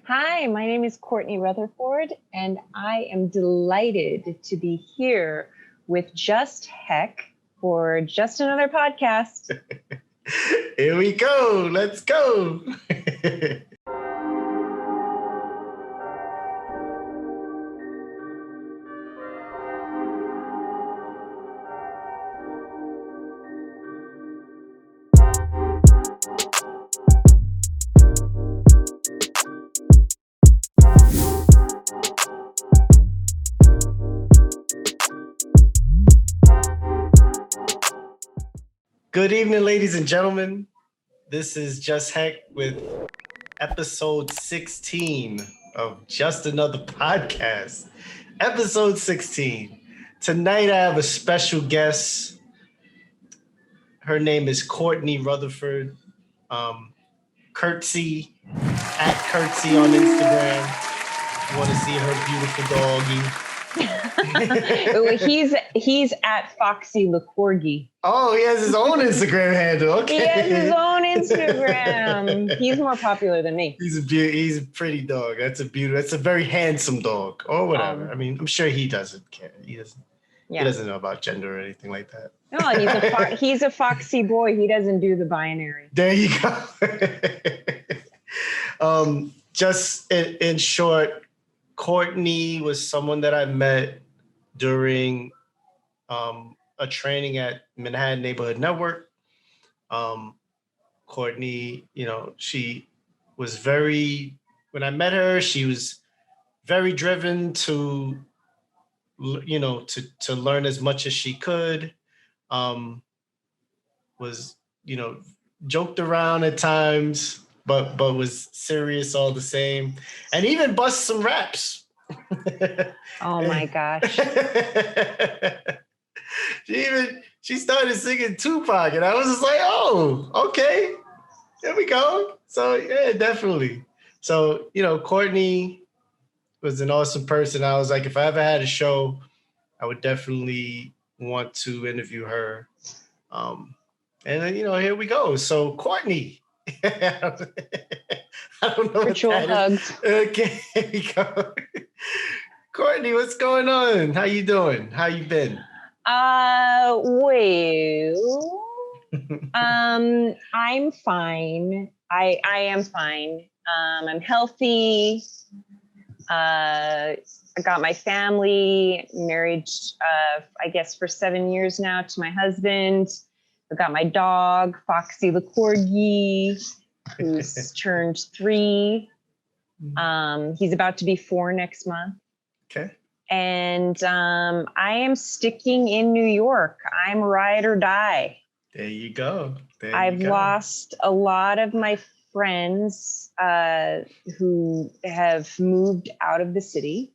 Hi, my name is Kourtney Rutherford, and I am delighted to be here with just.hek for Just Another Podcast. Here we go. Let's go. Good evening, ladies and gentlemen. This is just.hek with episode 16 of Just Another Podcast. Episode 16. Tonight I have a special guest. Her name is Kourtney Rutherford. Curtsy, at Curtsy on Instagram. You want to see her beautiful doggy. He's at Foxy LaCorgi. Oh, he has his own Instagram handle. Okay. He has his own Instagram. He's more popular than me. He's a pretty dog. That's a very handsome dog, or whatever. I mean, I'm sure he doesn't care. He doesn't know about gender or anything like that. No, he's a foxy boy. He doesn't do the binary. There you go. Just in short, Kourtney was someone that I met during a training at Manhattan Neighborhood Network. Kourtney, she was when I met her, she was very driven to learn as much as she could. Was, joked around at times, but was serious all the same, and even bust some raps. Oh my gosh. She started singing Tupac, and I was just like, oh, okay, here we go. So yeah, definitely. So, Kourtney was an awesome person. I was like, if I ever had a show, I would definitely want to interview her. And then, here we go. So Kourtney. I don't know. Virtual hugs. Okay, here we go. Kourtney, what's going on? How you doing? How you been? I'm fine. I am fine. I'm healthy. I got my family, married, I guess for 7 years now to my husband. I got my dog, Foxy LaCorgi, who's turned 3. He's about to be 4 next month. Okay. And I am sticking in New York. I'm ride or die. There you go. I've lost a lot of my friends who have moved out of the city.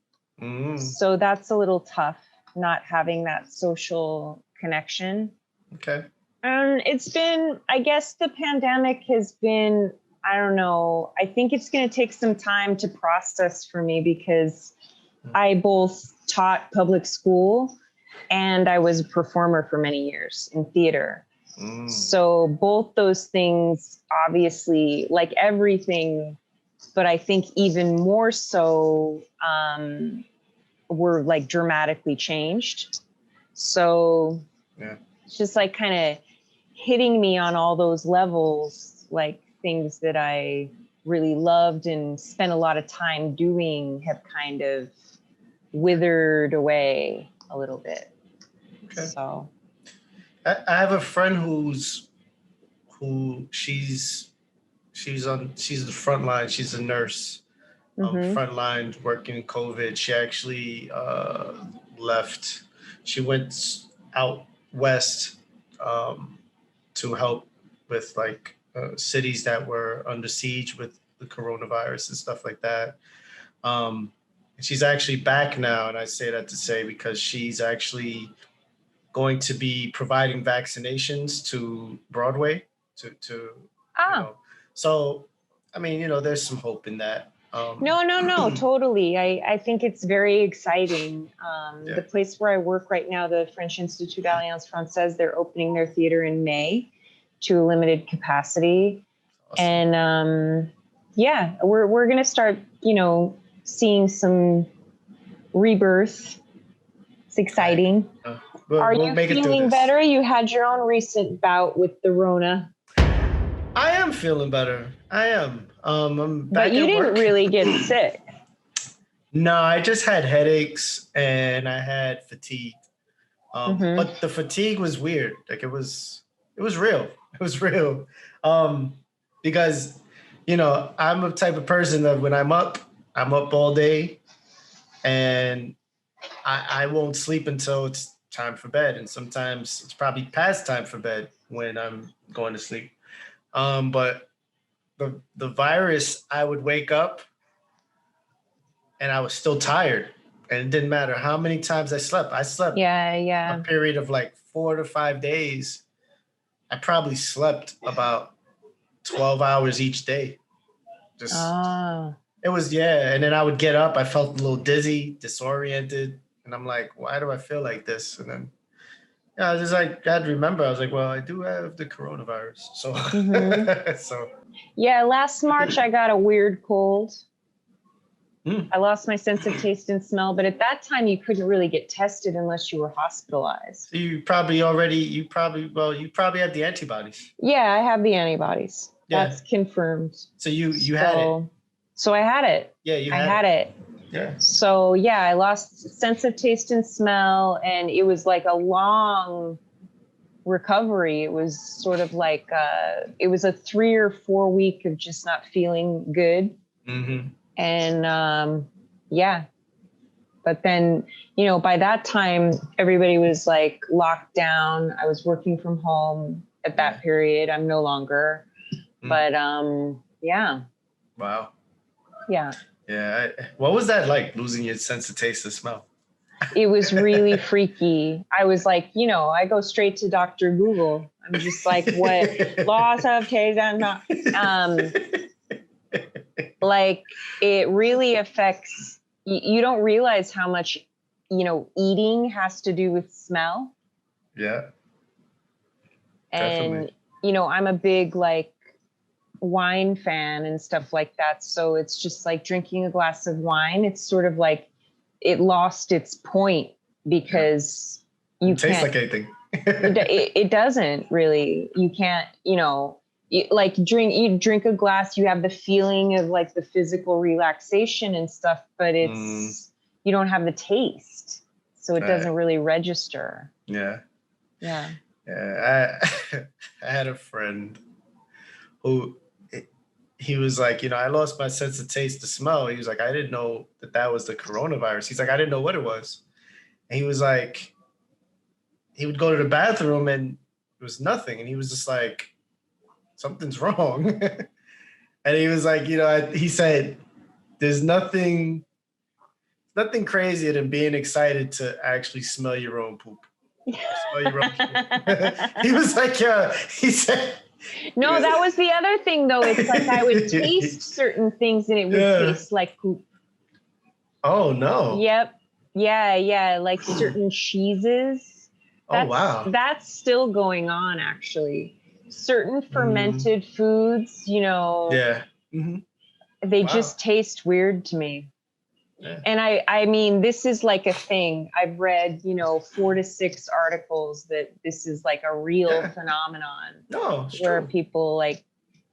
So that's a little tough, not having that social connection. Okay. And it's been, I guess the pandemic has been, I don't know, I think it's going to take some time to process for me because I both taught public school and I was a performer for many years in theater. So both those things, obviously, like everything, but I think even more so, were like dramatically changed. So it's just like kind of hitting me on all those levels, like things that I really loved and spent a lot of time doing have kind of withered away a little bit. Okay. So I have a friend she's the front line. She's a nurse, front line working in COVID. She actually left. She went out west to help with like cities that were under siege with the coronavirus and stuff like that. She's actually back now, and I say that to say because she's actually going to be providing vaccinations to Broadway So, I mean, there's some hope in that. No, totally. I think it's very exciting. The place where I work right now, the French Institute Alliance Française, they're opening their theater in May to a limited capacity. Awesome. And yeah, we're going to start, seeing some rebirth. It's exciting. Are you feeling better? You had your own recent bout with the Rona. I am feeling better. I am. I'm back but you didn't really get sick. No, I just had headaches and I had fatigue. But the fatigue was weird. Like it was real. It was real. Because, I'm a type of person that when I'm up all day and I won't sleep until it's time for bed. And sometimes it's probably past time for bed when I'm going to sleep. But the virus, I would wake up and I was still tired. And it didn't matter how many times I slept. I slept a period of like 4 to 5 days. I probably slept about 12 hours each day. It was, and then I would get up. I felt a little dizzy, disoriented. And I'm like, why do I feel like this? And then, I was just like, I had to remember. I was like, well, I do have the coronavirus. So, last March, I got a weird cold. I lost my sense of taste and smell, but at that time you couldn't really get tested unless you were hospitalized. So you probably had the antibodies. Yeah, I have the antibodies. Yeah. That's confirmed. So you had it. So I had it. Yeah, I had it. Yeah. So I lost sense of taste and smell, and it was like a long recovery. It was sort of like it was a 3 or 4 week of just not feeling good. Mm-hmm. And but then, by that time, everybody was like locked down. I was working from home at that period. I'm no longer, but Wow. Yeah. Yeah. What was that like, losing your sense of taste and smell? It was really freaky. I was like, I go straight to Dr. Google. I'm just like, what loss of taste and smell? Like it really affects, you don't realize how much, eating has to do with smell. Yeah. And, I'm a big like wine fan and stuff like that. So it's just like drinking a glass of wine. It's sort of like it lost its point because you it tastes like anything. it doesn't really, you can't, you drink a glass, you have the feeling of like the physical relaxation and stuff, but it's you don't have the taste, so it doesn't really register. I had a friend who he was like, I lost my sense of taste to smell. He was like, I didn't know that was the coronavirus. He's like, I didn't know what it was. And he was like, he would go to the bathroom and it was nothing, and he was just like, something's wrong. And he was like, he said, there's nothing crazier than being excited to actually smell your own poop. Smell your own poop. He was like, he said. No, that was the other thing though. It's like I would taste certain things and it would taste like poop. Oh no. Yep. Yeah. Like certain cheeses. That's still going on actually. Certain fermented foods, they just taste weird to me. Yeah. And I mean, this is like a thing. I've read, 4 to 6 articles that this is like a real phenomenon. Where people like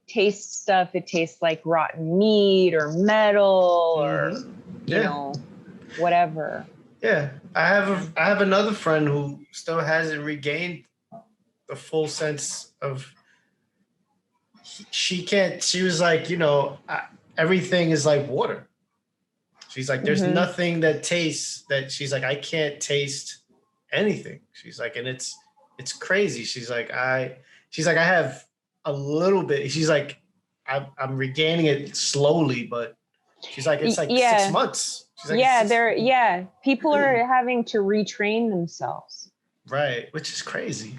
taste stuff. It tastes like rotten meat or metal or, whatever. Yeah. I have another friend who still hasn't regained the full sense of, she was like, everything is like water. She's like, there's nothing that tastes that. She's like, I can't taste anything. She's like, and it's crazy. She's like, I have a little bit. She's like, I'm regaining it slowly, but she's like, it's like 6 months. She's like, people are having to retrain themselves. Right. Which is crazy.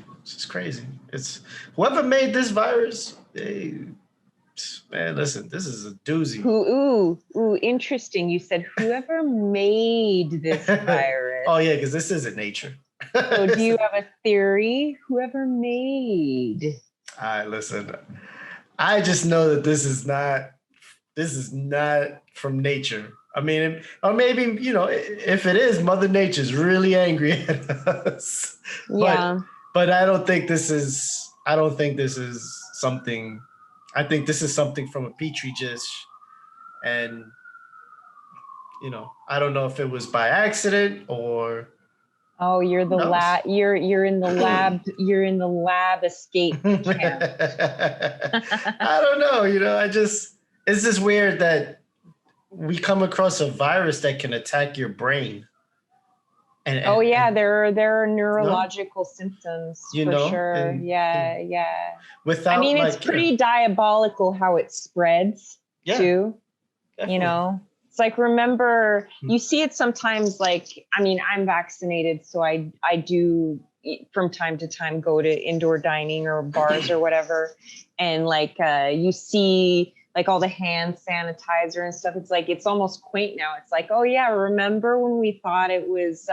It's whoever made this virus. Man, listen, this is a doozy. Ooh, interesting. You said whoever made this virus. Oh, yeah, because this isn't nature. So do you have a theory? Whoever made? Listen, I just know that this is not this is not from nature. I mean, or maybe, you know, if it is, Mother Nature's really angry at us. Yeah. But I don't think this is something. I think this is something from a petri dish, and you know, I don't know if it was by accident or. Oh, you're the lab. You're in the lab. You're in the lab escape camp. I don't know. You know, it's just weird that we come across a virus that can attack your brain. And there are neurological symptoms for sure. Yeah. Without, I mean, it's pretty diabolical how it spreads too. Definitely. You know, it's like, remember, you see it sometimes. Like, I mean, I'm vaccinated, so I do from time to time go to indoor dining or bars or whatever, and like you see like all the hand sanitizer and stuff. It's like, it's almost quaint now. It's like, oh yeah, remember when we thought it was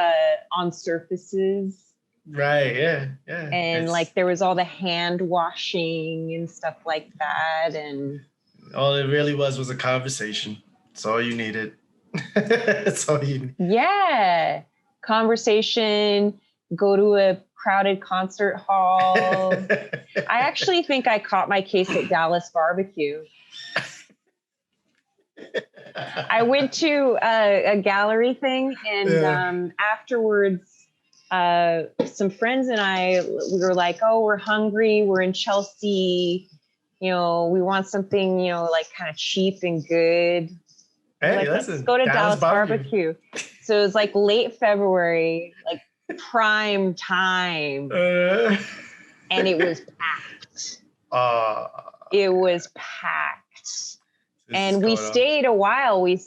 on surfaces? Right, yeah. And like there was all the hand washing and stuff like that. And all it really was a conversation. That's all you needed. That's all you need. Yeah. Conversation, go to a crowded concert hall. I actually think I caught my case at Dallas Barbecue. I went to a gallery thing, and afterwards, some friends and I, we were like, oh, we're hungry. We're in Chelsea. You know, we want something, you know, like kind of cheap and good. Hey, like, let's go to Dallas Barbecue. So it was like late February, like prime time. And it was packed. It was packed. And we stayed a while. We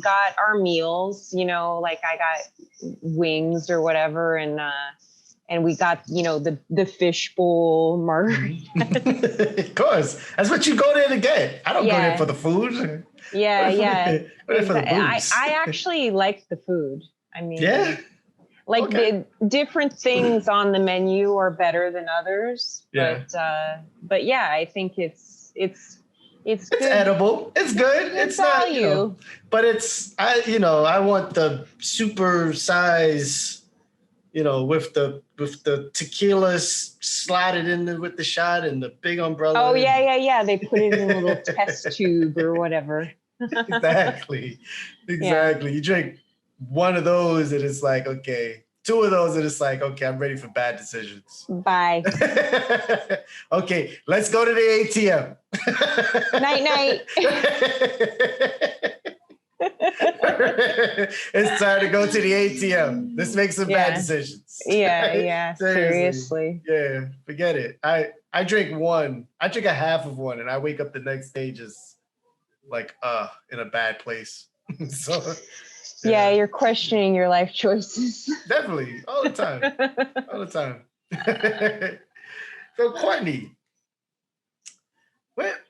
got our meals, you know, like I got wings or whatever, and we got, you know, the fishbowl margarita. Of course, that's what you go there to get. I don't go there for the food. Yeah. I actually liked the food. I mean, like okay. the different things on the menu are better than others. But yeah, I think it's good. Edible. It's good. It's not, you know, but I want the super size, you know, with the tequila slotted in with the shot and the big umbrella. Oh yeah. They put it in a little test tube or whatever. Exactly. Yeah. You drink one of those and it's like, okay. Two of those and it's like, okay, I'm ready for bad decisions. Bye. Okay, let's go to the ATM. Night. It's time to go to the ATM. Let's make some bad decisions. Yeah. Seriously. Yeah, forget it. I drink one. I drink a half of one and I wake up the next day just like in a bad place. So yeah, you're questioning your life choices. Definitely, all the time. So, Kourtney, where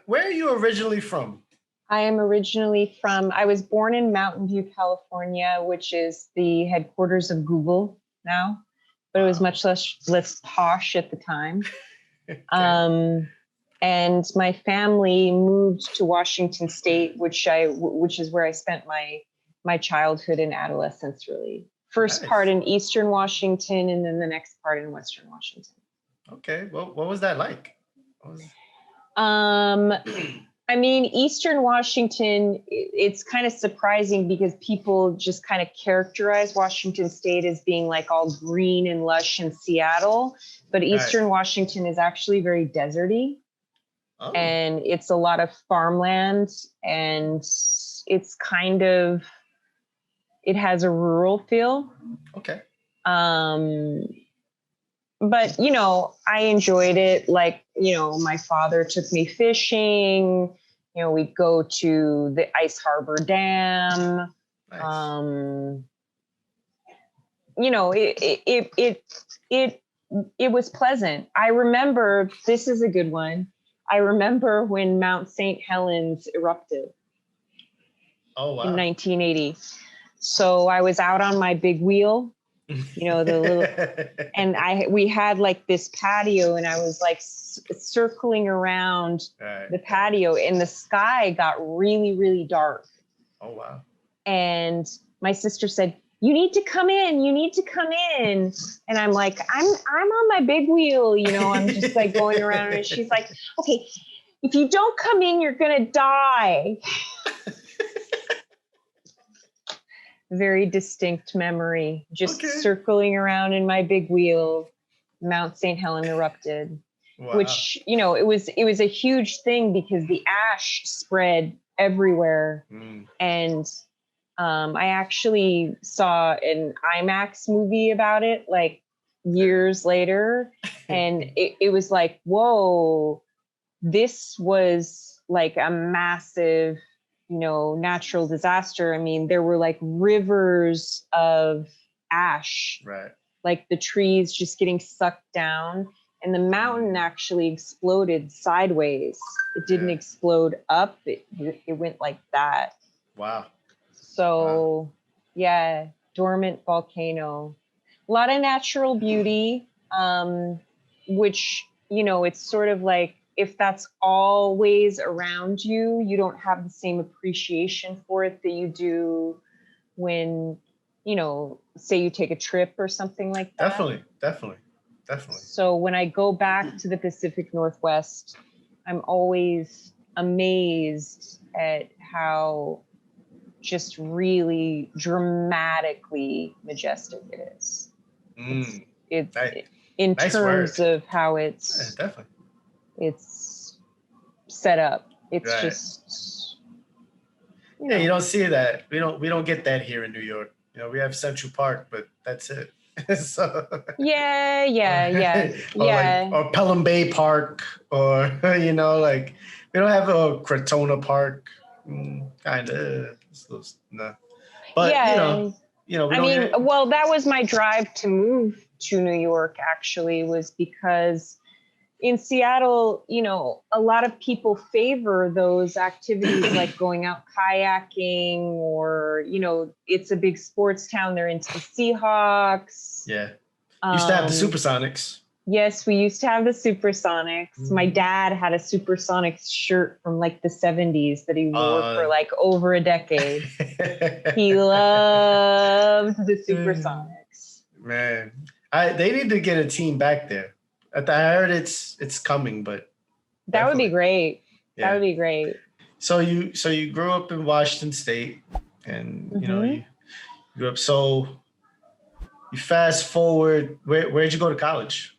are you originally from? I am originally I was born in Mountain View, California, which is the headquarters of Google now, but it was much less posh at the time. Okay. And my family moved to Washington State, which is where I spent my childhood and adolescence, really. First part in Eastern Washington, and then the next part in Western Washington. Okay. Well, what was that like? I mean, Eastern Washington, it's kind of surprising because people just kind of characterize Washington State as being like all green and lush in Seattle, but Eastern Washington is actually very deserty. Oh. And it's a lot of farmland, and it's kind of, it has a rural feel. Okay. But, you know, I enjoyed it. Like, you know, my father took me fishing. You know, we'd go to the Ice Harbor Dam. Nice. You know, it was pleasant. I remember, this is a good one. I remember when Mount St. Helens erupted. Oh, wow. In 1980. So I was out on my big wheel you know, the little, and we had like this patio, and I was like circling around the patio, and the sky got really, really dark. Oh, wow. And my sister said, you need to come in. You need to come in. And I'm like, I'm on my big wheel, you know, I'm just like going around. And she's like, okay, if you don't come in, you're going to die. Very distinct memory, just circling around in my big wheel. Mount St. Helen erupted, which, you know, it was a huge thing because the ash spread everywhere. And I actually saw an IMAX movie about it like years later. And it was like, whoa, this was like a massive, you know, natural disaster. I mean, there were like rivers of ash, like the trees just getting sucked down. And the mountain actually exploded sideways. It didn't explode up. It went like that. Wow. So, yeah, dormant volcano. A lot of natural beauty, which, you know, it's sort of like if that's always around you, you don't have the same appreciation for it that you do when, you know, say you take a trip or something like that. Definitely. So when I go back to the Pacific Northwest, I'm always amazed at how just really dramatically majestic it is. It's in terms of how it's it's set up. It's just, you know. You don't see that. We don't get that here in New York. You know, we have Central Park, but that's it. So or Pelham Bay Park, or you know, like we don't have a Crotona Park. Kind of. No. But you know. I mean, well, that was my drive to move to New York. Actually, was because in Seattle, you know, a lot of people favor those activities like going out kayaking, or, you know, it's a big sports town. They're into the Seahawks. Yeah. Used to have the Supersonics. Yes, we used to have the Supersonics. My dad had a Supersonics shirt from like the 70s that he wore for like over a decade. He loved the Supersonics. Man, they need to get a team back there. I heard it's coming, but that would be great. Yeah. That would be great. So you grew up in Washington State, and you know you grew up. So you fast forward. Where'd you go to college?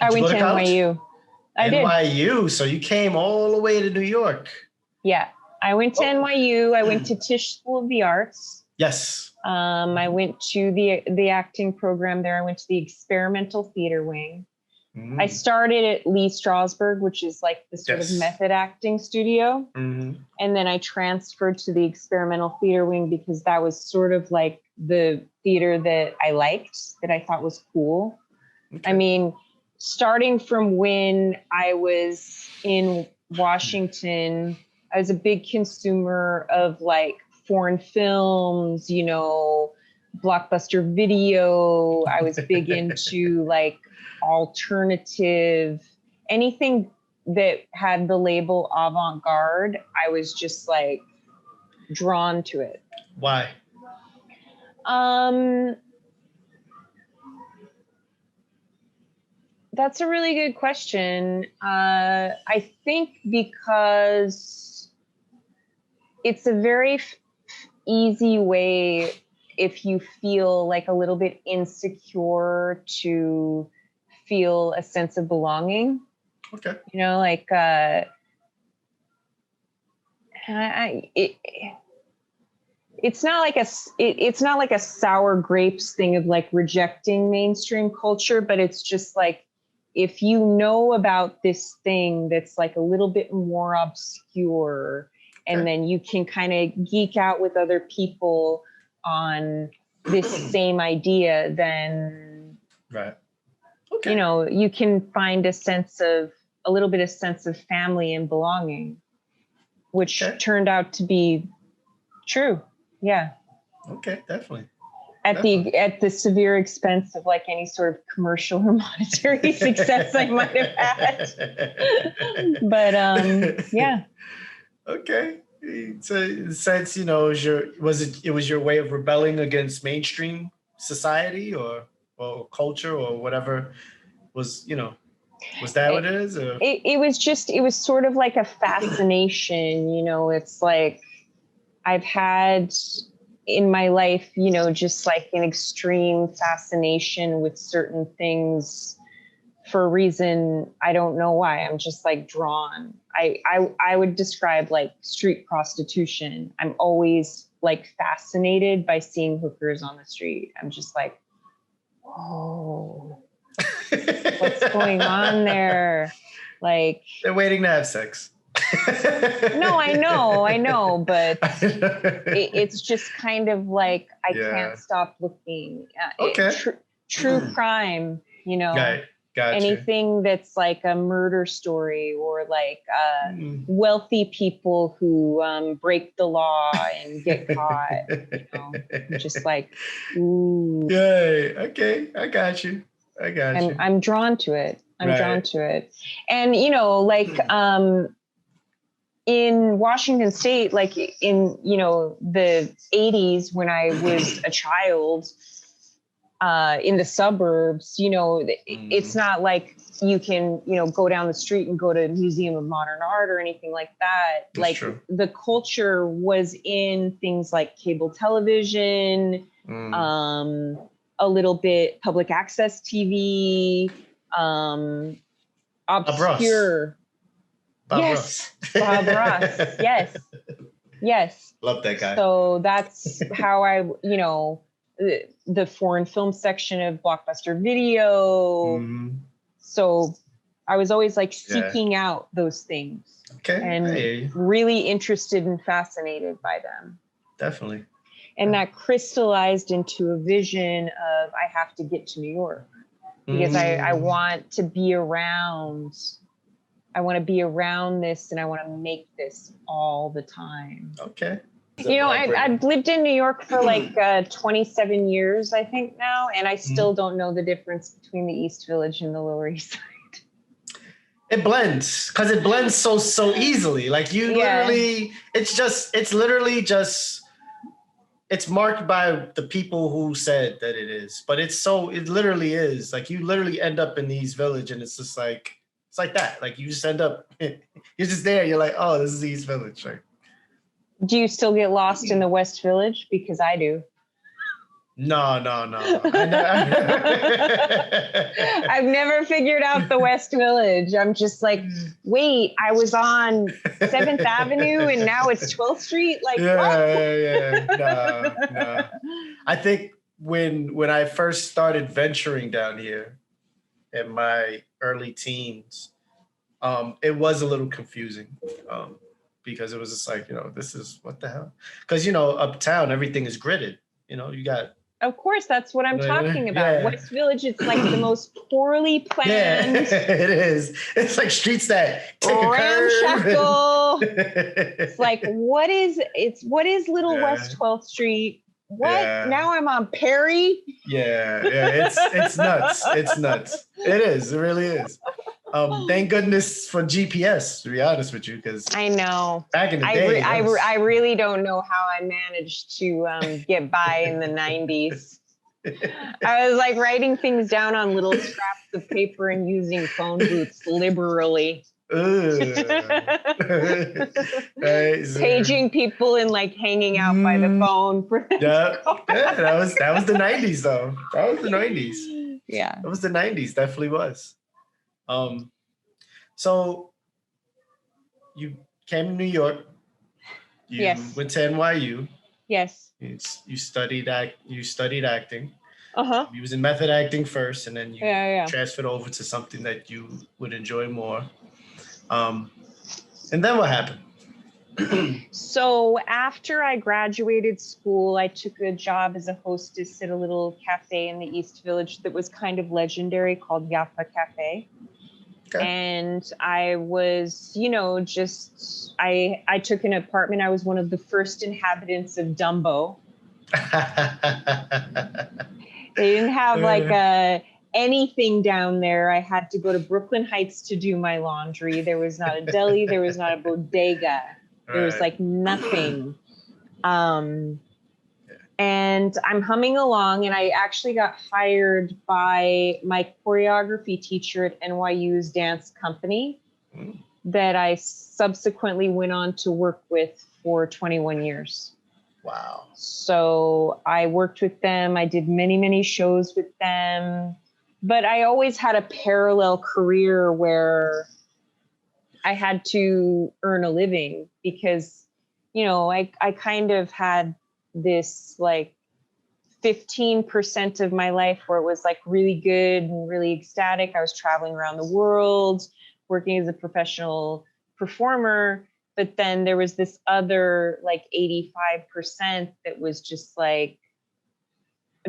I went to NYU. I did. NYU. So you came all the way to New York. Yeah, I went to NYU. I went to Tisch School of the Arts. Yes. I went to the acting program there. I went to the experimental theater wing. I started at Lee Strasberg, which is like the sort of method acting studio. And then I transferred to the experimental theater wing because that was sort of like the theater that I liked, that I thought was cool. I mean, starting from when I was in Washington, I was a big consumer of like foreign films, you know, Blockbuster Video. I was big into like alternative, anything that had the label avant-garde. I was just like drawn to it. Why? That's a really good question. I think because it's a very easy way, if you feel like a little bit insecure, to feel a sense of belonging. Okay. You know, like it's not like a sour grapes thing of like rejecting mainstream culture, but it's just like, if you know about this thing that's like a little bit more obscure, and then you can kind of geek out with other people on this same idea, then you know, you can find a little bit of sense of family and belonging, which turned out to be true. Yeah. Okay, definitely. at the severe expense of like any sort of commercial or monetary success I might have had. But yeah. Okay. So since it was your way of rebelling against mainstream society or culture or whatever was that what it is? Or? It was sort of like a fascination, it's like I've had in my life, just like an extreme fascination with certain things for a reason. I don't know why. I'm just like drawn. I would describe like street prostitution. I'm always like fascinated by seeing hookers on the street. I'm just like, whoa, what's going on there? Like they're waiting to have sex. No, I know, but it's just kind of like I can't stop looking. Okay. True crime, Right. Gotcha. Anything that's like a murder story or like wealthy people who break the law and get caught. Just like, ooh. Yay. Okay, I got you. I'm drawn to it. Drawn to it, and in Washington State, like in, the 80s when I was a child, in the suburbs, it's not like you can, go down the street and go to Museum of Modern Art or anything like that. That's like true. The culture was in things like cable television, a little bit public access TV, obscure. Bob Yes, Ross. Bob Ross. Yes. Love that guy. So that's how I, the foreign film section of Blockbuster Video. Mm-hmm. So I was always like seeking out those things. Okay. And really interested and fascinated by them. Definitely. And that crystallized into a vision of I have to get to New York because I want to be around. I want to be around this and I want to make this all the time. Okay. I've lived in New York for like 27 years, I think now, and I still don't know the difference between the East Village and the Lower East Side. It blends because it blends so easily. Like you literally, it's marked by the people who said that it is, but it literally is. Like you literally end up in the East Village and it's just like, it's like that. Like you just end up, you're just there. You're like, oh, this is the East Village. Right? Do you still get lost in the West Village? Because I do. No. I've never figured out the West Village. I'm just like, wait, I was on 7th Avenue and now it's 12th Street? Like, what? No. I think when I first started venturing down here in my early teens, it was a little confusing. Because it was just like, this is what the hell? Because, uptown, everything is gridded. You got. Of course, that's what I'm talking about. Yeah. West Village, it's like the most poorly planned. Yeah, it is. It's like streets that take ramshackle. It's like, what is Little West 12th Street? What? Yeah. Now I'm on Perry? Yeah. It's nuts. It's nuts. It is. It really is. Thank goodness for GPS, to be honest with you, because I know back in the day, I really don't know how I managed to get by in the 90s. I was like writing things down on little scraps of paper and using phone booths liberally. Paging people and like hanging out by the phone. That was the 90s though. That was the 90s. Yeah, that was the 90s. Definitely was. So you came to New York. You went to NYU. Yes. You studied acting. You was in method acting first, and then you transferred over to something that you would enjoy more. And then what happened? So after I graduated school, I took a job as a hostess at a little cafe in the East Village that was kind of legendary called Yaffa Cafe. Okay. And I was, I took an apartment. I was one of the first inhabitants of Dumbo. They didn't have like anything down there. I had to go to Brooklyn Heights to do my laundry. There was not a deli. There was not a bodega. There was like nothing. And I'm humming along, and I actually got hired by my choreography teacher at NYU's dance company that I subsequently went on to work with for 21 years. Wow. So I worked with them. I did many, many shows with them. But I always had a parallel career where I had to earn a living because, you know, I kind of had this like 15% of my life where it was like really good and really ecstatic. I was traveling around the world, working as a professional performer. But then there was this other like 85% that was just like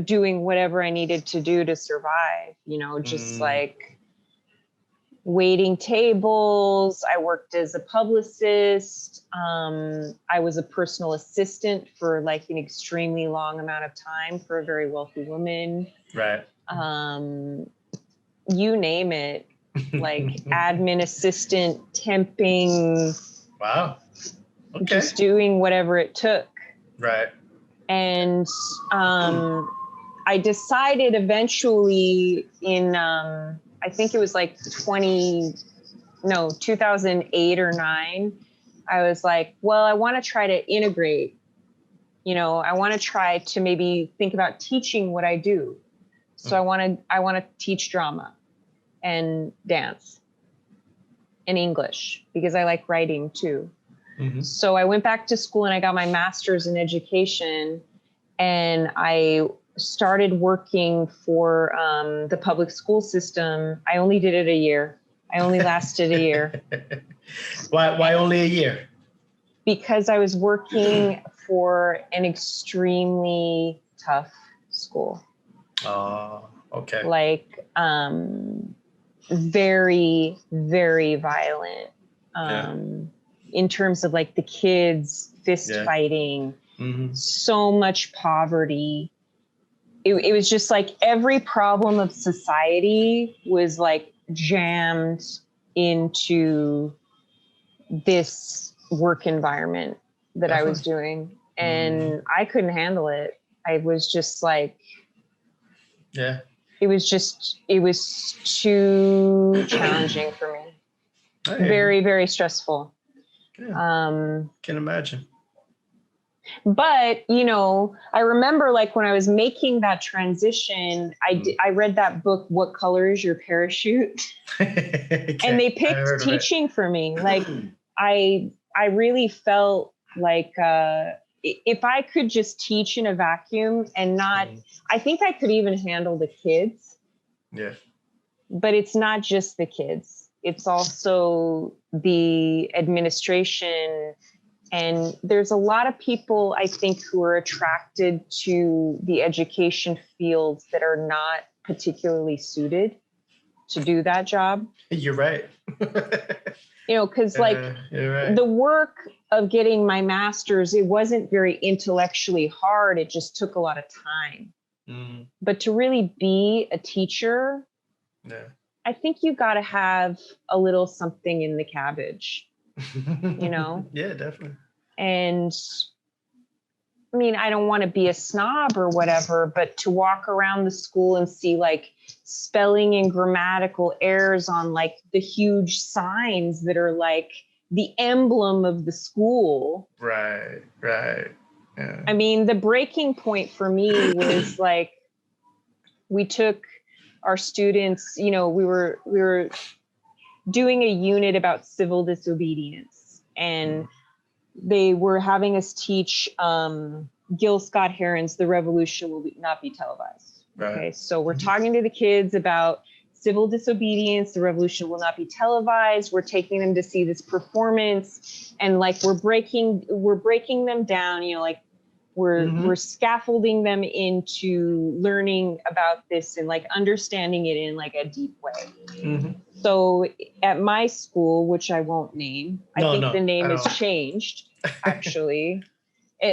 doing whatever I needed to do to survive, you know, just like waiting tables. I worked as a publicist. I was a personal assistant for like an extremely long amount of time for a very wealthy woman. Right. You name it, like admin assistant, temping. Wow. Okay. Just doing whatever it took. Right. And I decided eventually in, I think it was like 2008 or 9, I was like, well, I want to try to integrate, you know, I want to try to maybe think about teaching what I do. So I want to teach drama and dance and English because I like writing too. Mm-hmm. So I went back to school and I got my master's in education, and I started working for the public school system. I only did it a year. I only lasted a year. Why only a year? Because I was working for an extremely tough school. Oh, okay. Like very, very violent. In terms of like the kids fist fighting, so much poverty. It was just like every problem of society was like jammed into this work environment that I was doing. And I couldn't handle it. I was just like, it was too challenging for me. Very, very stressful. Can imagine. But, you know, I remember like when I was making that transition, I read that book, What Color is Your Parachute? And they picked teaching for me. Like I really felt like if I could just teach in a vacuum and not, I think I could even handle the kids. Yeah. But it's not just the kids. It's also the administration. And there's a lot of people, I think, who are attracted to the education fields that are not particularly suited to do that job. You're right. You know, because like the work of getting my master's, it wasn't very intellectually hard. It just took a lot of time. But to really be a teacher, I think you got to have a little something in the cabbage, you know? Yeah, definitely. And I mean, I don't want to be a snob or whatever, but to walk around the school and see like spelling and grammatical errors on like the huge signs that are like the emblem of the school. Right. Yeah. I mean, the breaking point for me was like, we took our students, you know, we were doing a unit about civil disobedience, and they were having us teach Gil Scott Heron's The Revolution Will Not Be Televised. Right. Okay, so we're talking to the kids about civil disobedience, the revolution will not be televised. We're taking them to see this performance, and like we're breaking them down, you know, like we're scaffolding them into learning about this and like understanding it in like a deep way. So at my school, which I won't name, I think the name has changed actually.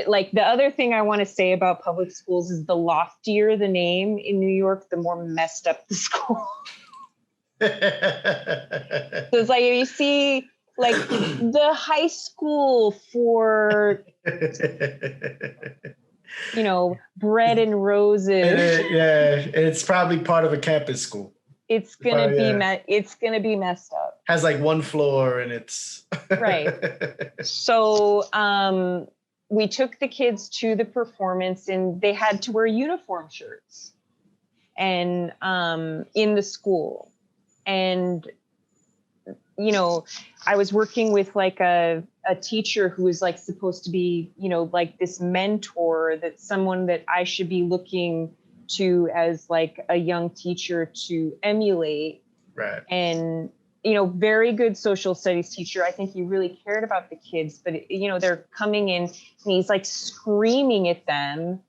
like the other thing I want to say about public schools is the loftier the name in New York, the more messed up the school. So it's like if you see like the high school for, you know, bread and roses. Yeah, it's probably part of a campus school. It's gonna be messed up. Has like one floor and it's right. So we took the kids to the performance and they had to wear uniform shirts and in the school. And, you know, I was working with like a teacher who was like supposed to be, you know, like this mentor, that someone that I should be looking to as like a young teacher to emulate. Right. And, you know, very good social studies teacher. I think he really cared about the kids, but, you know, they're coming in and he's like screaming at them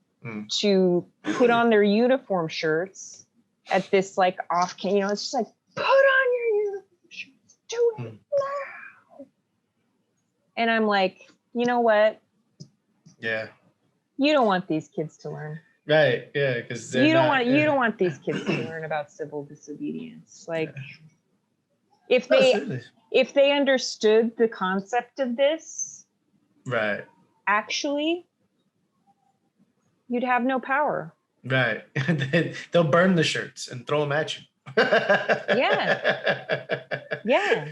to put on their uniform shirts at this like you know, it's just like, put on your uniform shirts, do it now. And I'm like, you know what? Yeah. You don't want these kids to learn. Right. Yeah. Because you don't want these kids to learn about civil disobedience. Like, if they understood the concept of this, right, actually, you'd have no power. Right. They'll burn the shirts and throw them at you. Yeah,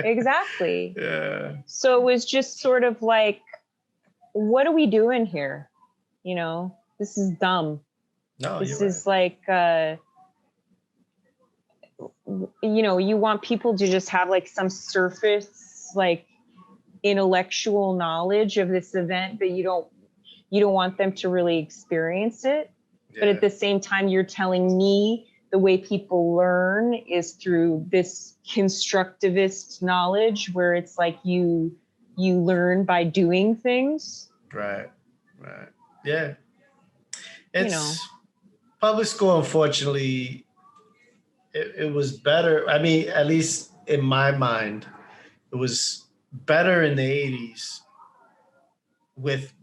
exactly. Yeah. So it was just sort of like, what are we doing here? You know, this is dumb. No, this is right. Like, you know, you want people to just have like some surface, like intellectual knowledge of this event, but you don't want them to really experience it. Yeah. But at the same time, you're telling me the way people learn is through this constructivist knowledge where it's like you learn by doing things. Right. Yeah. It's, you know, public school, unfortunately, it was better. I mean, at least in my mind, it was better in the 80s with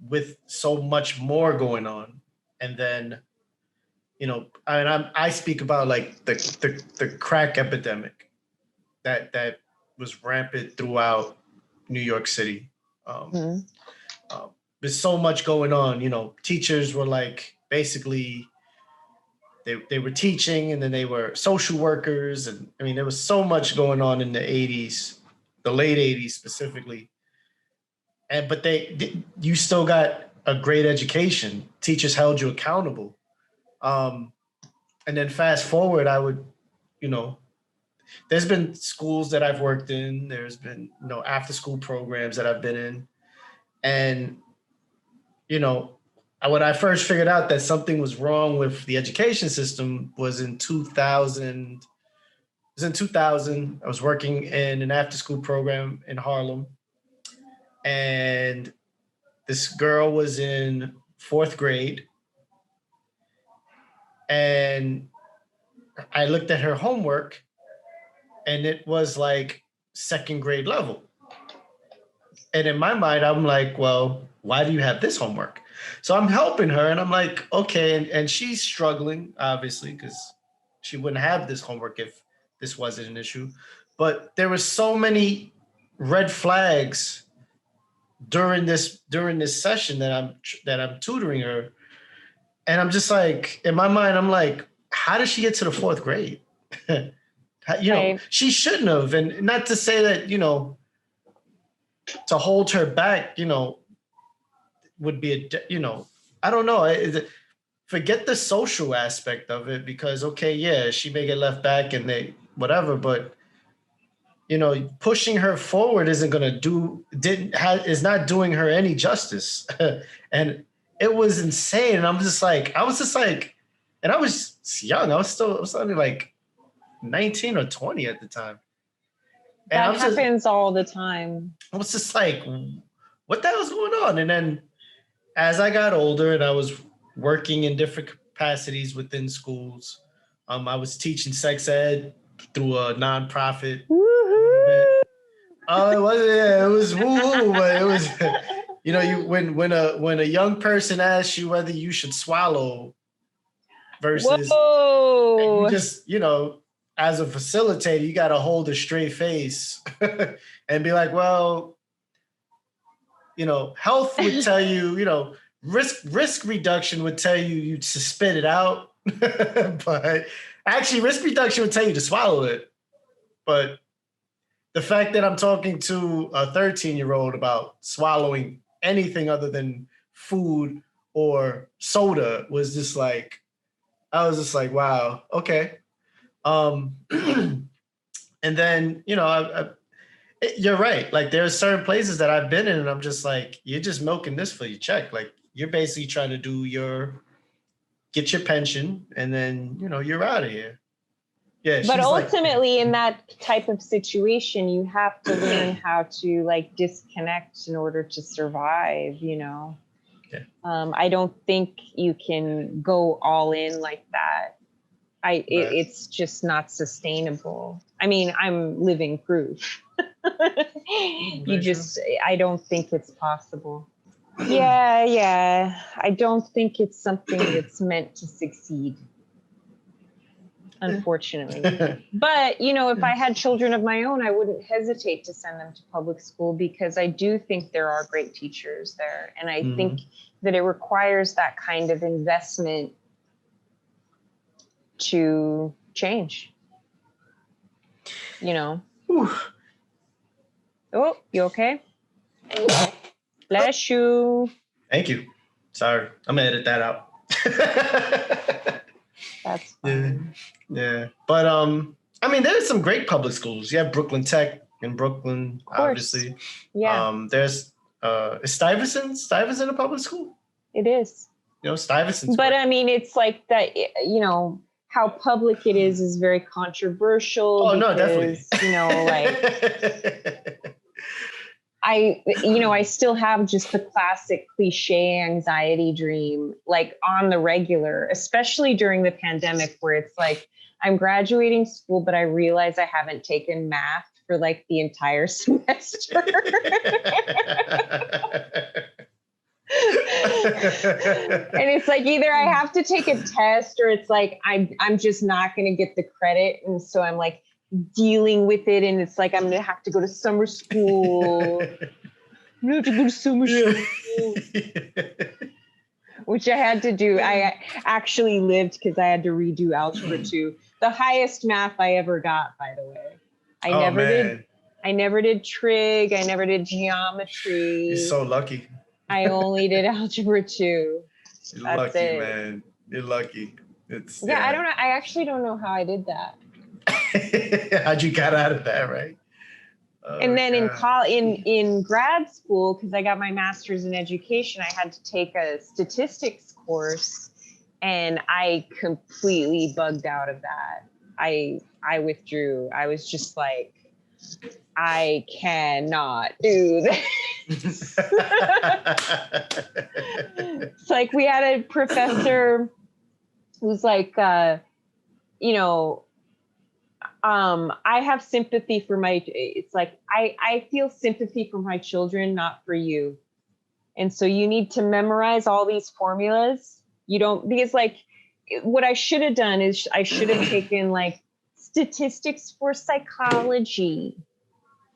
so much more going on. And then, you know, I speak about like the crack epidemic that was rampant throughout New York City. There's so much going on. You know, teachers were like basically they were teaching, and then they were social workers, and I mean there was so much going on in the 80s, the late 80s specifically. But you still got a great education. Teachers held you accountable. And then fast forward, I would, you know, there's been schools that I've worked in. There's been, you know, after school programs that I've been in. And, you know, when I first figured out that something was wrong with the education system was in 2000. It was in 2000. I was working in an after school program in Harlem. And this girl was in 4th grade. And I looked at her homework and it was like 2nd grade level. And in my mind, I'm like, well, why do you have this homework? So I'm helping her and I'm like, okay. And she's struggling, obviously, because she wouldn't have this homework if this wasn't an issue. But there were so many red flags during this session that I'm tutoring her. And I'm just like, in my mind, I'm like, how did she get to the 4th grade? You know, she shouldn't have. And not to say that, you know, to hold her back, you know, would be you know, I don't know. Forget the social aspect of it because, okay, yeah, she may get left back and whatever, but you know, pushing her forward is not doing her any justice. And it was insane. And I was just like, and I was young. I was only like 19 or 20 at the time. And that happens all the time. I was just like, what the hell is going on? And then as I got older and I was working in different capacities within schools, I was teaching sex ed through a nonprofit. Woo-hoo! Oh, it was woo-hoo, but it was, you know, when a young person asks you whether you should swallow versus Whoa. you just, you know, as a facilitator, you got to hold a straight face and be like, well, you know, health would tell you, you know, risk reduction would tell you to spit it out. But actually, risk reduction would tell you to swallow it. But the fact that I'm talking to a 13-year-old about swallowing anything other than food or soda was just like, I was just like, wow, okay. And then, you know, you're right. Like there are certain places that I've been in and I'm just like, you're just milking this for your check. Like you're basically trying to get your pension and then, you know, you're out of here. Yeah. But ultimately in that type of situation, you have to learn how to like disconnect in order to survive, you know? Yeah. I don't think you can go all in like that. It's just not sustainable. I mean, I'm living proof. I don't think it's possible. Yeah. I don't think it's something that's meant to succeed, unfortunately. But, you know, if I had children of my own, I wouldn't hesitate to send them to public school because I do think there are great teachers there. And I think that it requires that kind of investment to change, you know. Whew. Oh, you okay? Bless you. Thank you. Sorry, I'm gonna edit that out. That's fine. Yeah. But I mean, there's some great public schools. You have Brooklyn Tech in Brooklyn, obviously. Yeah. There's is Stuyvesant a public school? It is. You know, Stuyvesant's but great. I mean, it's like that, you know, how public it is very controversial. Oh, because, no, definitely. You know, like I still have just the classic cliche anxiety dream, like on the regular, especially during the pandemic where it's like, I'm graduating school, but I realize I haven't taken math for like the entire semester. And it's like either I have to take a test or it's like I'm just not going to get the credit. And so I'm like dealing with it. And it's like I'm going to have to go to summer school. I'm going to have to go to summer school. Which I had to do. I actually lived because I had to redo Algebra 2. The highest math I ever got, by the way. I never did trig. I never did geometry. You're so lucky. I only did Algebra 2. You're lucky, man. You're lucky. Yeah, I don't know. I actually don't know how I did that. How'd you get out of that, right? Oh, and then in grad school, because I got my master's in education, I had to take a statistics course, and I completely bugged out of that. I withdrew. I was just like, I cannot do this. It's like we had a professor who's like, you know, I have sympathy for it's like, I feel sympathy for my children, not for you. And so you need to memorize all these formulas. Because like what I should have done is I should have taken like statistics for psychology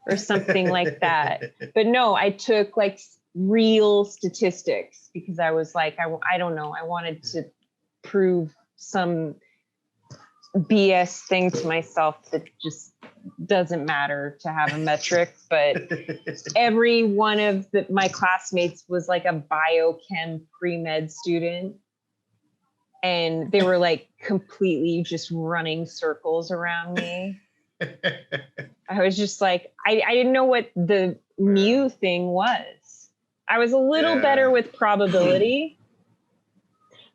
or something like that. But no, I took like real statistics because I was like, I don't know. I wanted to prove some BS thing to myself that just doesn't matter to have a metric. But every one of my classmates was like a biochem pre-med student. And they were like completely just running circles around me. I was just like, I didn't know what the mu thing was. I was a little better with probability,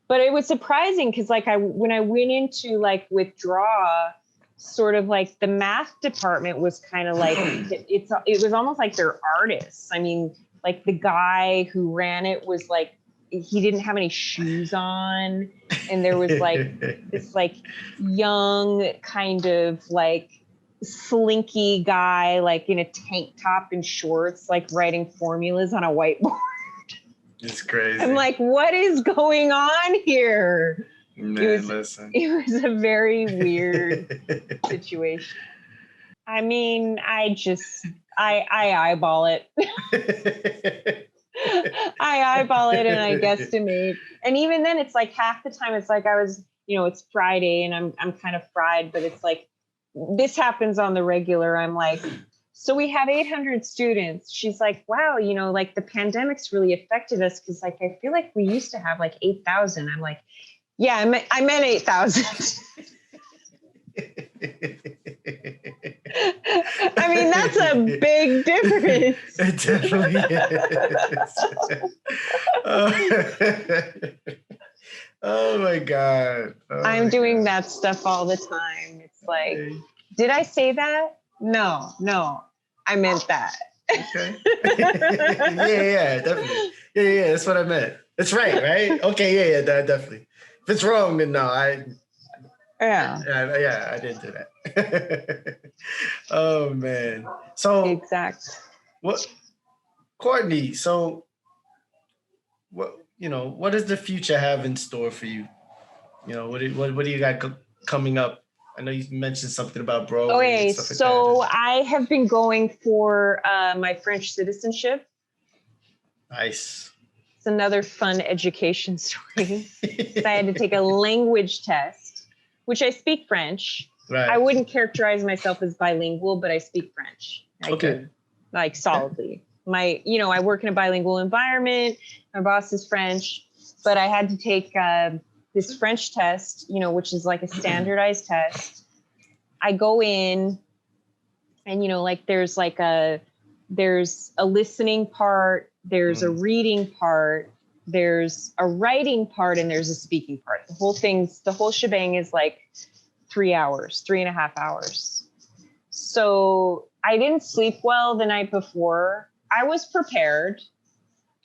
but it was surprising because like when I went into like withdraw, sort of like the math department was kind of like, it was almost like they're artists. I mean, like the guy who ran it was like, he didn't have any shoes on. And there was like this like young kind of like slinky guy, like in a tank top and shorts, like writing formulas on a whiteboard. It's crazy. I'm like, what is going on here? Man, listen. It was a very weird situation. I mean, I eyeball it. I eyeball it and I guesstimate. And even then it's like half the time it's like I was, it's Friday and I'm kind of fried, but it's like this happens on the regular. I'm like, so we have 800 students. She's like, wow, like the pandemic's really affected us because like I feel like we used to have like 8,000. I'm like, yeah, I meant 8,000. I mean, that's a big difference. It definitely is. Oh my God. I'm doing that stuff all the time. It's like, did I say that? No, I meant that. Okay. Yeah, definitely. Yeah, that's what I meant. That's right? Okay, yeah, definitely. If it's wrong, then no, Yeah, I didn't do that. Oh man. So exact. What, Kourtney? So what does the future have in store for you? What do you got coming up? I know you mentioned something about Broadway. Okay, and stuff like so that. I have been going for my French citizenship. Nice. It's another fun education story. I had to take a language test, which I speak French. Right. I wouldn't characterize myself as bilingual, but I speak French. I do, like solidly. I work in a bilingual environment. My boss is French, but I had to take this French test, which is like a standardized test. I go in and, there's a listening part, there's a reading part, there's a writing part, and there's a speaking part. The whole shebang is like 3.5 hours. So I didn't sleep well the night before. I was prepared,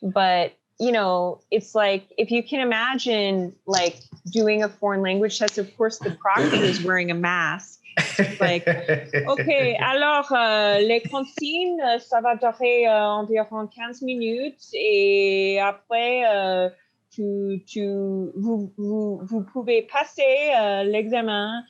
but it's like, if you can imagine like doing a foreign language test, of course the proctor is wearing a mask. It's like, okay, alors les consignes, ça va durer environ 15 minutes et après vous pouvez passer l'examen.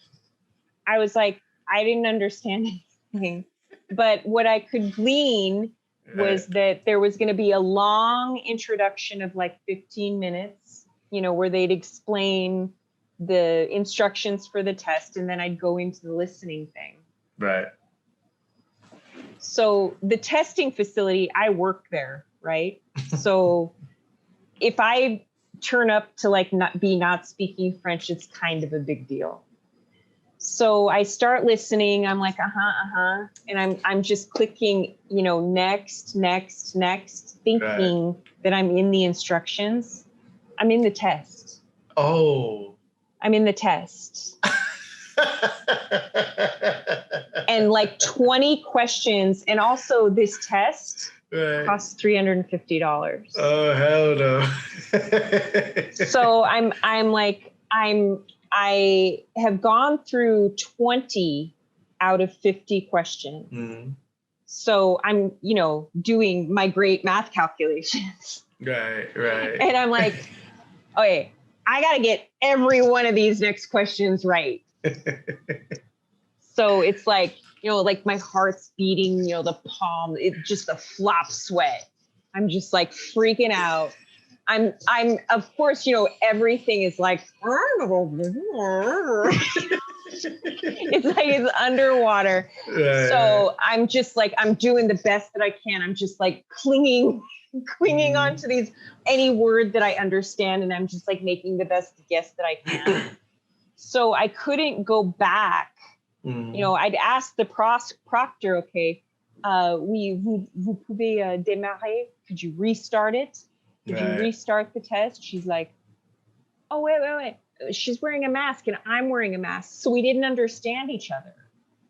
I was like, I didn't understand anything, but what I could glean was that there was going to be a long introduction of like 15 minutes, where they'd explain the instructions for the test, and then I'd go into the listening thing. Right. So the testing facility, I work there, right? So if I turn up to like not speaking French, it's kind of a big deal. So I start listening. I'm like, and I'm just clicking, next, thinking that I'm in the instructions. I'm in the test. Oh. I'm in the test. And like 20 questions, and also this test costs $350. Oh hell no. So I have gone through 20 out of 50 questions. Mm-hmm. So I'm, doing my great math calculations. Right. And I'm like, okay, I got to get every one of these next questions right. So it's like, like my heart's beating, the palm, it's just a flop sweat. I'm just like freaking out. I'm of course, everything is like, it's like it's underwater. So I'm just like, I'm doing the best that I can. I'm just like clinging onto any word that I understand. And I'm just like making the best guess that I can. So I couldn't go back. I'd ask the proctor, okay, vous pouvez démarrer? Could you restart it? Could you restart the test? She's like, oh, wait. She's wearing a mask and I'm wearing a mask. So we didn't understand each other.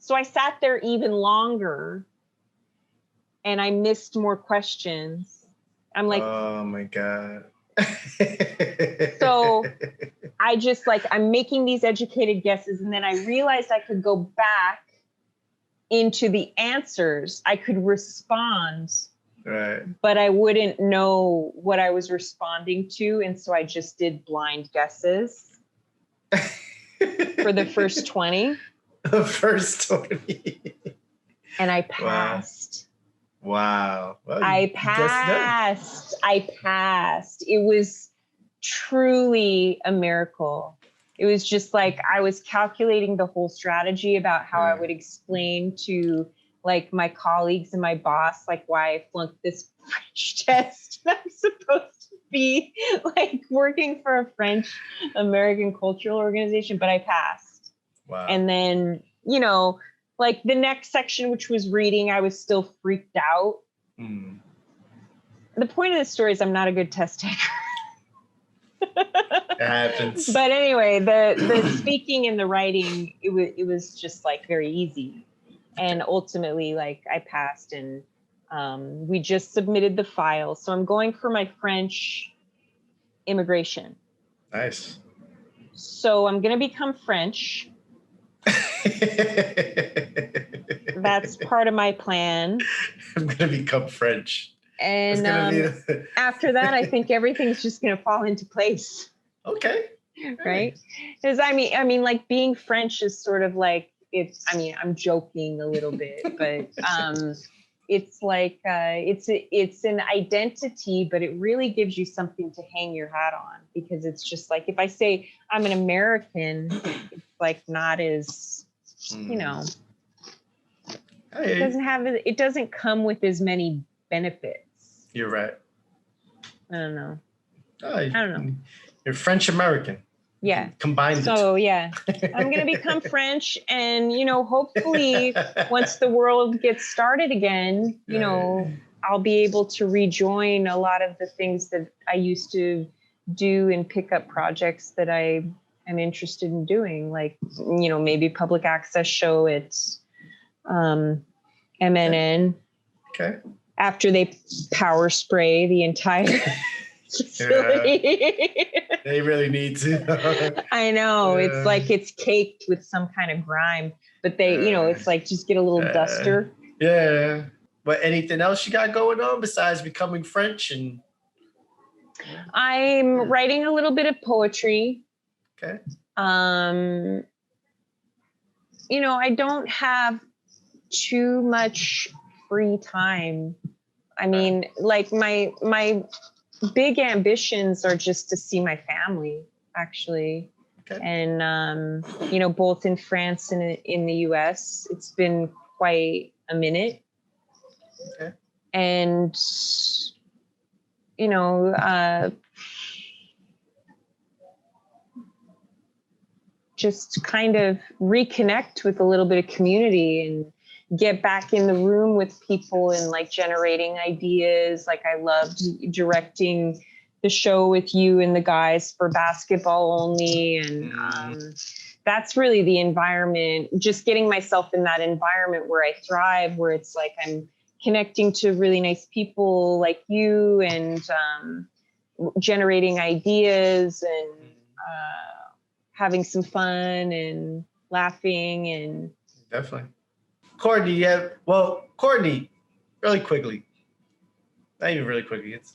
So I sat there even longer and I missed more questions. I'm like, oh my God. So I just I'm making these educated guesses. And then I realized I could go back into the answers. I could respond Right. But I wouldn't know what I was responding to. And so I just did blind guesses for the first 20. The first 20. And I passed. Wow. Well, I passed. It was truly a miracle. It was just like I was calculating the whole strategy about how I would explain to like my colleagues and my boss, like why I flunked this French test. I'm supposed to be like working for a French American cultural organization, but I passed. Wow. And then, you know, like the next section, which was reading, I was still freaked out. Mm. The point of the story is I'm not a good test taker. It happens. But anyway, the speaking and the writing, it was just like very easy. And ultimately, like I passed, and we just submitted the file. So I'm going for my French immigration. Nice. So I'm going to become French. That's part of my plan. I'm going to become French. And after that, I think everything's just going to fall into place. Okay. Right? Because I mean, like being French is sort of like, I'm joking a little bit, but it's like, it's an identity, but it really gives you something to hang your hat on, because it's just like, if I say I'm an American, it's like not as, you know, it doesn't come with as many benefits. You're right. I don't know. I don't know. You're French American. Yeah. Combined. So yeah, I'm going to become French, and, you know, hopefully once the world gets started again, you know, I'll be able to rejoin a lot of the things that I used to do and pick up projects that I am interested in doing, like, you know, maybe public access show at MNN. Okay. After they power spray the entire facility. Yeah. They really need to. I know. It's like it's caked with some kind of grime, but they, you know, it's like just get a little duster. Yeah. But anything else you got going on besides becoming French? And I'm writing a little bit of poetry. Okay. You know, I don't have too much free time. I mean, like my big ambitions are just to see my family, actually. Okay. And, you know, both in France and in the US, it's been quite a minute. Okay. And, you know, just kind of reconnect with a little bit of community and get back in the room with people and like generating ideas. Like I loved directing the show with you and the guys for Basketball Only. And that's really the environment, just getting myself in that environment where I thrive, where it's like I'm connecting to really nice people like you, and generating ideas and having some fun and laughing. And definitely. Kourtney, Kourtney, really quickly. Not even really quickly. It's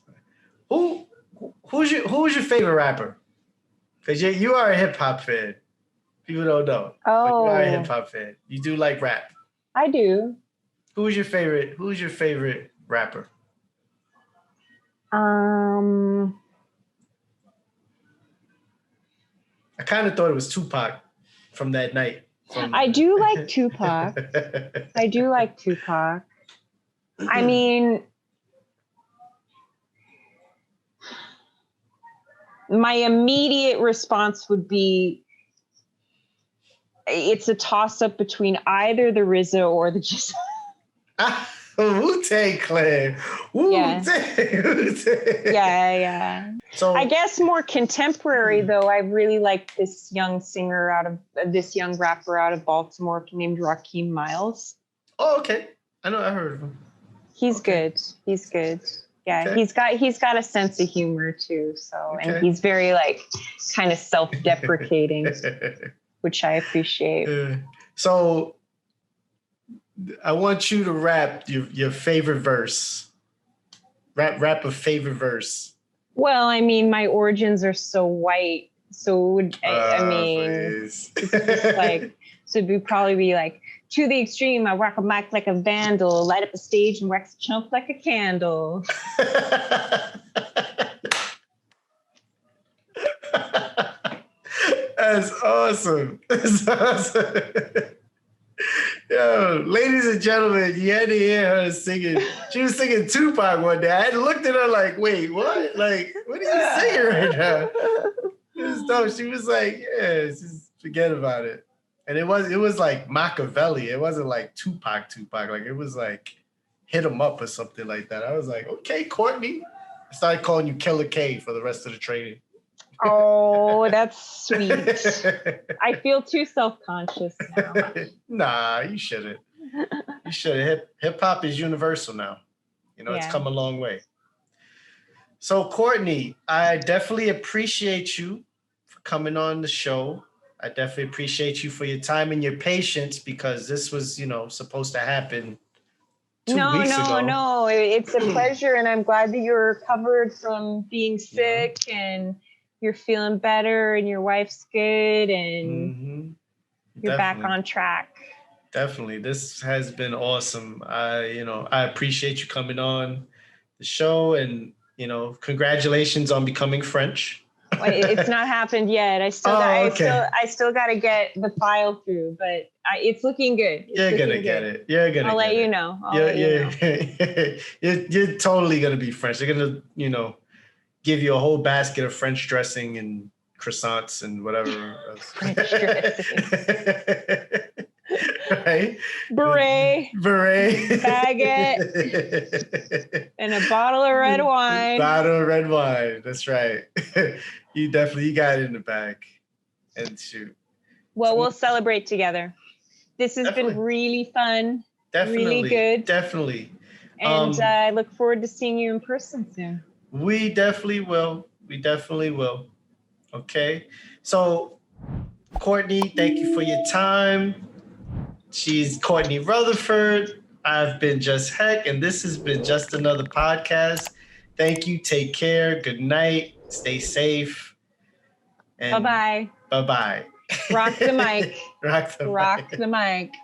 who's your favorite rapper? Because you are a hip hop fan. People don't know. Oh, but you are a hip hop fan. You do like rap. I do. Who's your favorite rapper? I kind of thought it was Tupac from that night. I do like Tupac. I do like Tupac. I mean, my immediate response would be, it's a toss-up between either the RZA or the Just. Wu-Tang Clan. Wu-Tang. Yeah. So I guess more contemporary, though, I really like this young rapper out of Baltimore named Rakim Miles. Oh, okay. I heard of him. He's good. Yeah, okay. He's got a sense of humor too. So, and he's very like kind of self-deprecating, which I appreciate. So I want you to rap your favorite verse Rap a favorite verse. Well, I mean, my origins are so white. So I mean, please. it's just like, so it'd probably be like, to the extreme, I rock a mic like a vandal, light up a stage and wax a chump like a candle. That's awesome. That's awesome. Yo, ladies and gentlemen, you had to hear her singing. She was singing Tupac one day. I had looked at her like, wait, what? Like, what are you singing right now? It was dope. She was like, yeah, just forget about it. And it was like Machiavelli. It wasn't like Tupac. Like it was like Hit 'Em Up or something like that. I was like, okay, Kourtney. I started calling you Killer K for the rest of the training. Oh, that's sweet. I feel too self-conscious now. Nah, you shouldn't. You shouldn't. Hip hop is universal now. You know, It's come a long way. So, Kourtney, I definitely appreciate you for coming on the show. I definitely appreciate you for your time and your patience because this was, supposed to happen 2 weeks ago. No. It's a pleasure, and I'm glad that you're recovered from being sick and you're feeling better and your wife's good and you're back on track. Definitely. This has been awesome. I appreciate you coming on the show and, congratulations on becoming French. Well, it's not happened yet. I still got to get the file through, but it's looking good. You're going to get it. I'll let you know. You're totally going to be French. They're going to, give you a whole basket of French dressing and croissants and whatever else. French dressing. Right? Beret. Baguette. And a bottle of red wine. That's right. You got it in the bag. And shoot. Well, we'll celebrate together. This has been really fun. Really good. Definitely. And I look forward to seeing you in person soon. We definitely will. Okay. So, Kourtney, thank you for your time. She's Kourtney Rutherford. I've been just.hek, and this has been Just Another Podcast. Thank you. Take care. Good night. Stay safe. And bye-bye. Bye-bye. Rock the mic. Rock the mic.